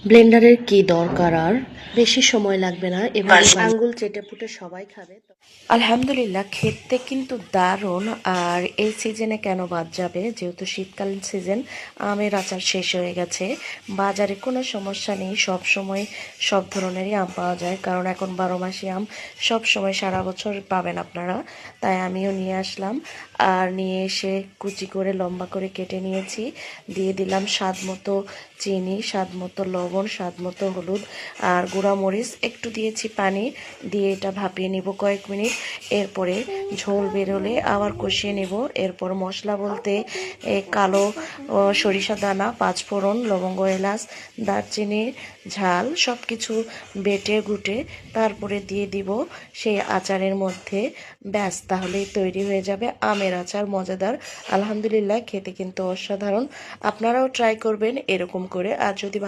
ব্লেন্ডারের কি দরকার, আর বেশি সময় লাগবে না, এভাবে আঙ্গুল চেটে পুটে সবাই খাবে। আলহামদুলিল্লাহ, খেতে কিন্তু দারুণ। আর এই সিজনে কেন বাদ যাবে, যেহেতু শীতকালীন সিজন, আমের আচার শেষ হয়ে গেছে। বাজারে কোনো সমস্যা নেই, সব সময় সব ধরনেরই আম পাওয়া যায়, কারণ এখন 12 মাসি আম সব সময় সারা বছর পাবেন আপনারা। তাই আমিও নিয়ে আসলাম, আর নিয়ে এসে কুচি করে লম্বা করে কেটে নিয়েছি। দিয়ে দিলাম স্বাদ মতো চিনি, স্বাদ মতো লবণ, স্বাদ মতো হলুদ আর গুঁড়া মরিচ, একটু দিয়েছি পানি দিয়ে এটা ভাপিয়ে নিব কয়েক মিনিট। এরপরে ঝোল বেরোলে আবার কষিয়ে নেব। এরপর মশলা বলতে কালো সরিষা দানা, পাঁচফোড়ন, লবঙ্গ, এলাচ, দারচিনি, ঝাল সব কিছু বেটে গুটে তারপরে দিয়ে দিব সেই আচারের মধ্যে। ব্যাস, তাহলেই তৈরি হয়ে যাবে আমের আচার, মজাদার। আলহামদুলিল্লাহ, খেতে কিন্তু অসাধারণ। আপনারাও ট্রাই করবেন এরকম করে। আর যদি